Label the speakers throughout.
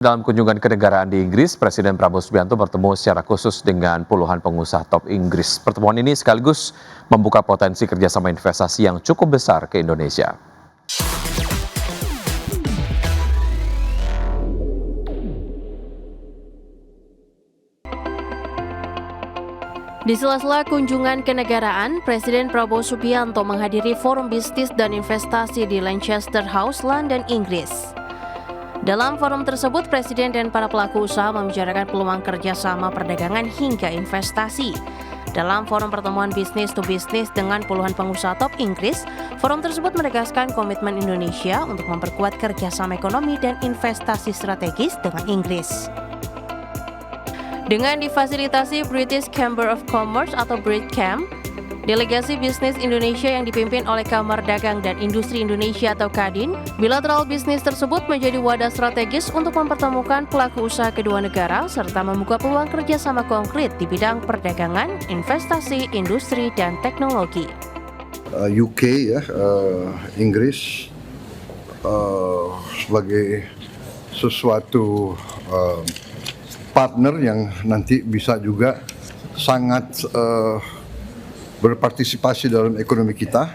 Speaker 1: Dalam kunjungan kenegaraan di Inggris, Presiden Prabowo Subianto bertemu secara khusus dengan puluhan pengusaha top Inggris. Pertemuan ini sekaligus membuka potensi kerjasama investasi yang cukup besar ke Indonesia.
Speaker 2: Di sela-sela kunjungan kenegaraan, Presiden Prabowo Subianto menghadiri Forum Bisnis dan Investasi di Lancaster House, London, Inggris. Dalam forum tersebut, Presiden dan para pelaku usaha membicarakan peluang kerjasama perdagangan hingga investasi. Dalam forum pertemuan bisnis to bisnis dengan puluhan pengusaha top Inggris, forum tersebut menegaskan komitmen Indonesia untuk memperkuat kerjasama ekonomi dan investasi strategis dengan Inggris. Dengan difasilitasi British Chamber of Commerce atau BritCam, delegasi bisnis Indonesia yang dipimpin oleh Kamar Dagang dan Industri Indonesia atau Kadin, bilateral bisnis tersebut menjadi wadah strategis untuk mempertemukan pelaku usaha kedua negara serta membuka peluang kerjasama konkret di bidang perdagangan, investasi, industri, dan teknologi.
Speaker 3: UK Inggris sebagai sesuatu partner yang nanti bisa juga sangat berpartisipasi dalam ekonomi kita.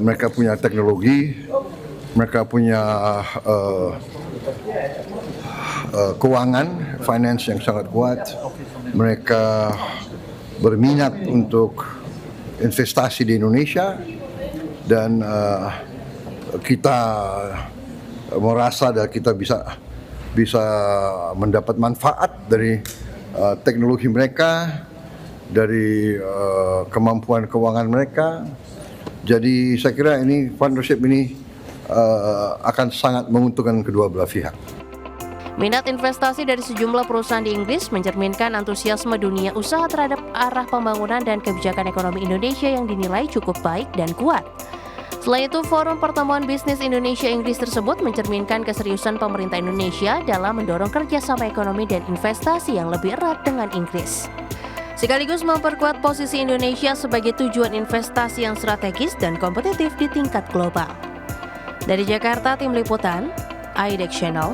Speaker 3: Mereka punya teknologi, mereka punya keuangan, finance yang sangat kuat. Mereka berminat untuk investasi di Indonesia dan kita merasa dan kita bisa mendapat manfaat dari teknologi mereka, dari kemampuan keuangan mereka. Jadi saya kira ini partnership ini akan sangat menguntungkan kedua belah pihak.
Speaker 2: Minat investasi dari sejumlah perusahaan di Inggris mencerminkan antusiasme dunia usaha terhadap arah pembangunan dan kebijakan ekonomi Indonesia yang dinilai cukup baik dan kuat. Selain itu, Forum Pertemuan Bisnis Indonesia-Inggris tersebut mencerminkan keseriusan pemerintah Indonesia dalam mendorong kerjasama ekonomi dan investasi yang lebih erat dengan Inggris. Sekaligus memperkuat posisi Indonesia sebagai tujuan investasi yang strategis dan kompetitif di tingkat global. Dari Jakarta, Tim Liputan, IDX Channel.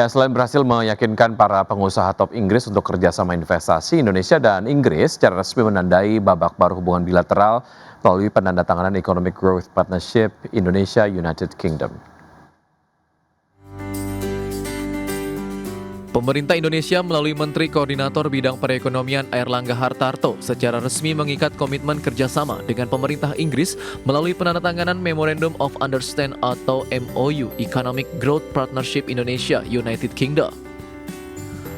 Speaker 1: Selain berhasil meyakinkan para pengusaha top Inggris untuk kerjasama investasi, Indonesia dan Inggris secara resmi menandai babak baru hubungan bilateral melalui penandatanganan Economic Growth Partnership Indonesia-United Kingdom.
Speaker 4: Pemerintah Indonesia melalui Menteri Koordinator Bidang Perekonomian Airlangga Hartarto secara resmi mengikat komitmen kerjasama dengan pemerintah Inggris melalui penandatanganan Memorandum of Understanding atau MOU Economic Growth Partnership Indonesia-United Kingdom.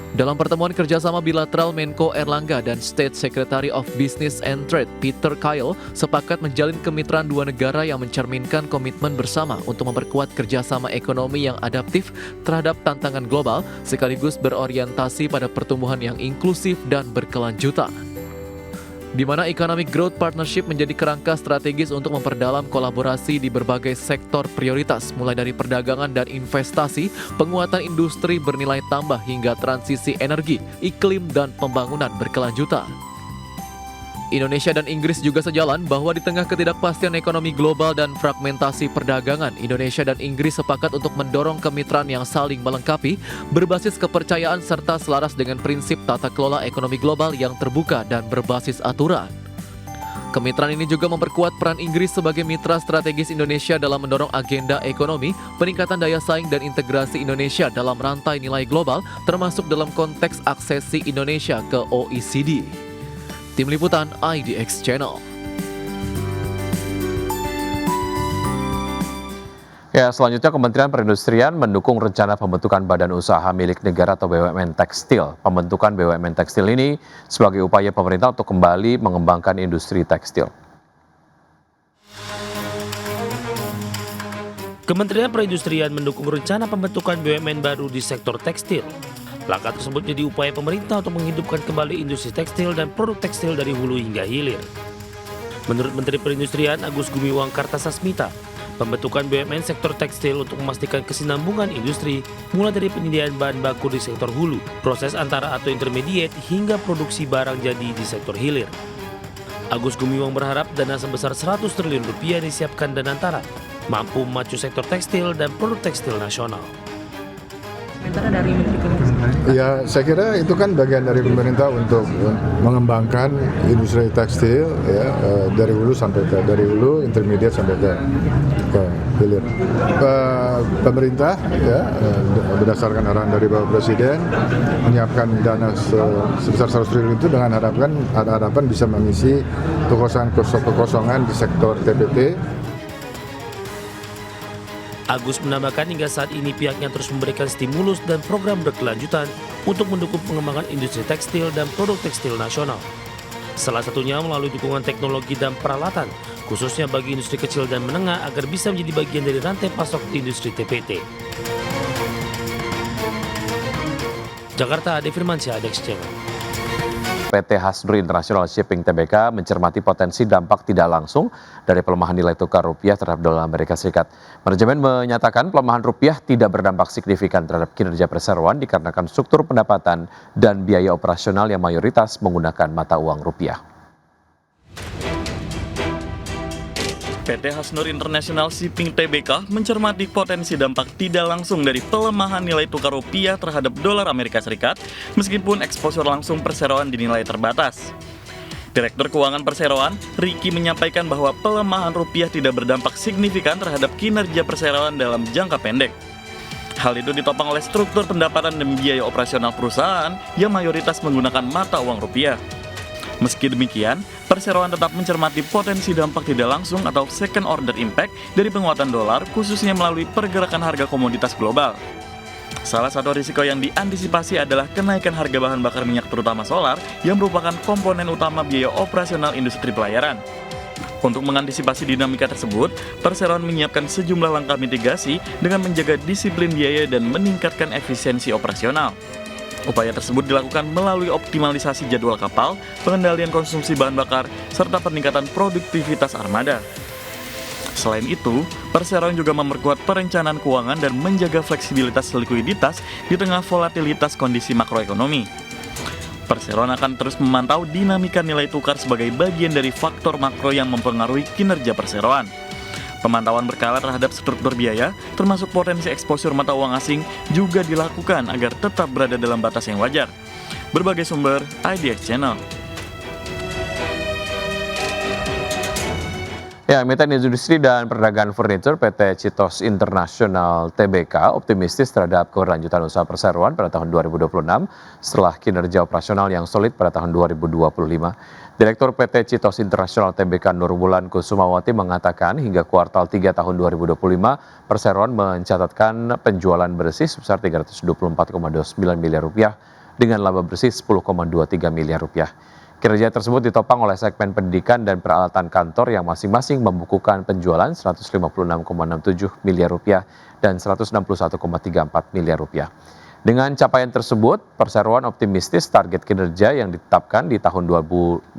Speaker 4: Dalam pertemuan kerjasama bilateral, Menko Airlangga dan State Secretary of Business and Trade Peter Kyle sepakat menjalin kemitraan dua negara yang mencerminkan komitmen bersama untuk memperkuat kerjasama ekonomi yang adaptif terhadap tantangan global sekaligus berorientasi pada pertumbuhan yang inklusif dan berkelanjutan. Di mana Economic Growth Partnership menjadi kerangka strategis untuk memperdalam kolaborasi di berbagai sektor prioritas, mulai dari perdagangan dan investasi, penguatan industri bernilai tambah hingga transisi energi, iklim, dan pembangunan berkelanjutan. Indonesia dan Inggris juga sejalan bahwa di tengah ketidakpastian ekonomi global dan fragmentasi perdagangan, Indonesia dan Inggris sepakat untuk mendorong kemitraan yang saling melengkapi, berbasis kepercayaan serta selaras dengan prinsip tata kelola ekonomi global yang terbuka dan berbasis aturan. Kemitraan ini juga memperkuat peran Inggris sebagai mitra strategis Indonesia dalam mendorong agenda ekonomi, peningkatan daya saing dan integrasi Indonesia dalam rantai nilai global, termasuk dalam konteks aksesi Indonesia ke OECD. Tim Liputan IDX Channel.
Speaker 1: Selanjutnya Kementerian Perindustrian mendukung rencana pembentukan badan usaha milik negara atau BUMN Tekstil. Pembentukan BUMN Tekstil ini sebagai upaya pemerintah untuk kembali mengembangkan industri tekstil.
Speaker 5: Kementerian Perindustrian mendukung rencana pembentukan BUMN baru di sektor tekstil. Langkah tersebut jadi upaya pemerintah untuk menghidupkan kembali industri tekstil dan produk tekstil dari hulu hingga hilir. Menurut Menteri Perindustrian Agus Gumiwang Kartasasmita, pembentukan BUMN sektor tekstil untuk memastikan kesinambungan industri mulai dari penyediaan bahan baku di sektor hulu, proses antara atau intermediate hingga produksi barang jadi di sektor hilir. Agus Gumiwang berharap dana sebesar 100 triliun rupiah disiapkan Danantara mampu memacu sektor tekstil dan produk tekstil nasional.
Speaker 6: Ya, saya kira itu kan bagian dari pemerintah untuk mengembangkan industri tekstil ya, dari hulu sampai ke intermediate sampai ke hilir. Pemerintah ya, berdasarkan arahan dari Bapak Presiden menyiapkan dana sebesar 100 triliun itu dengan harapan bisa mengisi kekosongan di sektor TPT.
Speaker 5: Agus menambahkan hingga saat ini pihaknya terus memberikan stimulus dan program berkelanjutan untuk mendukung pengembangan industri tekstil dan produk tekstil nasional. Salah satunya melalui dukungan teknologi dan peralatan, khususnya bagi industri kecil dan menengah agar bisa menjadi bagian dari rantai pasok industri TPT. Jakarta, Ade Firmansyah, Adex Channel.
Speaker 1: PT Hasdru International Shipping Tbk mencermati potensi dampak tidak langsung dari pelemahan nilai tukar rupiah terhadap dolar Amerika Serikat. Manajemen menyatakan pelemahan rupiah tidak berdampak signifikan terhadap kinerja perseroan dikarenakan struktur pendapatan dan biaya operasional yang mayoritas menggunakan mata uang rupiah.
Speaker 7: PT Hasnur International Shipping Tbk mencermati potensi dampak tidak langsung dari pelemahan nilai tukar rupiah terhadap dolar Amerika Serikat meskipun eksposur langsung perseroan dinilai terbatas. Direktur Keuangan Perseroan, Ricky menyampaikan bahwa pelemahan rupiah tidak berdampak signifikan terhadap kinerja perseroan dalam jangka pendek. Hal itu ditopang oleh struktur pendapatan dan biaya operasional perusahaan yang mayoritas menggunakan mata uang rupiah. Meski demikian, perseroan tetap mencermati potensi dampak tidak langsung atau second order impact dari penguatan dolar khususnya melalui pergerakan harga komoditas global. Salah satu risiko yang diantisipasi adalah kenaikan harga bahan bakar minyak terutama solar yang merupakan komponen utama biaya operasional industri pelayaran. Untuk mengantisipasi dinamika tersebut, perseroan menyiapkan sejumlah langkah mitigasi dengan menjaga disiplin biaya dan meningkatkan efisiensi operasional. Upaya tersebut dilakukan melalui optimalisasi jadwal kapal, pengendalian konsumsi bahan bakar, serta peningkatan produktivitas armada. Selain itu, perseroan juga memperkuat perencanaan keuangan dan menjaga fleksibilitas likuiditas di tengah volatilitas kondisi makroekonomi. Perseroan akan terus memantau dinamika nilai tukar sebagai bagian dari faktor makro yang mempengaruhi kinerja perseroan. Pemantauan berkala terhadap struktur biaya, termasuk potensi eksposur mata uang asing, juga dilakukan agar tetap berada dalam batas yang wajar. Berbagai sumber, IDX Channel.
Speaker 1: Ya, Emiten Industri dan Perdagangan Furniture PT Citos International Tbk optimistis terhadap keberlanjutan usaha perseroan pada tahun 2026 setelah kinerja operasional yang solid pada tahun 2025. Direktur PT Citos International Tbk Nurbulan Kusumawati mengatakan hingga kuartal 3 tahun 2025, perseroan mencatatkan penjualan bersih sebesar 324,29 miliar rupiah dengan laba bersih 10,23 miliar rupiah. Kinerja tersebut ditopang oleh segmen pendidikan dan peralatan kantor yang masing-masing membukukan penjualan 156,67 miliar rupiah dan 161,34 miliar rupiah. Dengan capaian tersebut, perseroan optimistis target kinerja yang ditetapkan di tahun 2025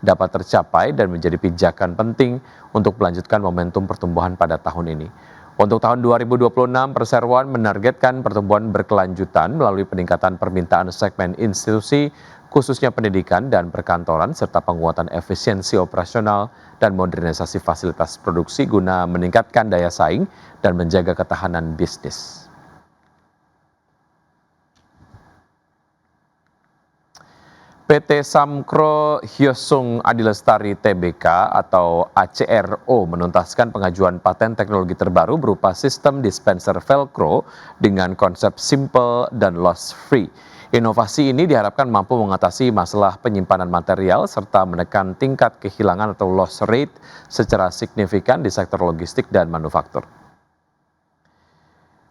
Speaker 1: dapat tercapai dan menjadi pijakan penting untuk melanjutkan momentum pertumbuhan pada tahun ini. Untuk tahun 2026, perseroan menargetkan pertumbuhan berkelanjutan melalui peningkatan permintaan segmen institusi, khususnya pendidikan dan perkantoran, serta penguatan efisiensi operasional dan modernisasi fasilitas produksi guna meningkatkan daya saing dan menjaga ketahanan bisnis. PT Samkro Hyosung Adilestari Tbk atau ACRO menuntaskan pengajuan paten teknologi terbaru berupa sistem dispenser Velcro dengan konsep simple dan loss free. Inovasi ini diharapkan mampu mengatasi masalah penyimpanan material serta menekan tingkat kehilangan atau loss rate secara signifikan di sektor logistik dan manufaktur.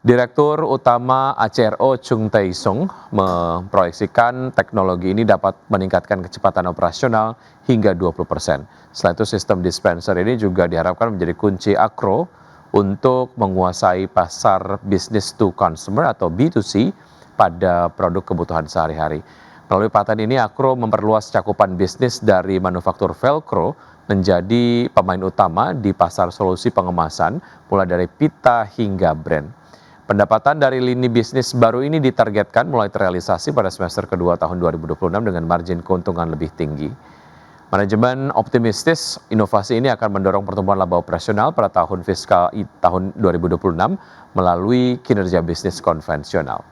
Speaker 1: Direktur Utama ACRO Chung Tae-sung memproyeksikan teknologi ini dapat meningkatkan kecepatan operasional hingga 20%. Selain itu, sistem dispenser ini juga diharapkan menjadi kunci ACRO untuk menguasai pasar business to consumer atau B2C pada produk kebutuhan sehari-hari. Melalui paten ini, ACRO memperluas cakupan bisnis dari manufaktur Velcro menjadi pemain utama di pasar solusi pengemasan, mulai dari pita hingga brand. Pendapatan dari lini bisnis baru ini ditargetkan mulai terrealisasi pada semester kedua tahun 2026 dengan margin keuntungan lebih tinggi. Manajemen optimistis inovasi ini akan mendorong pertumbuhan laba operasional pada tahun fiskal tahun 2026 melalui kinerja bisnis konvensional.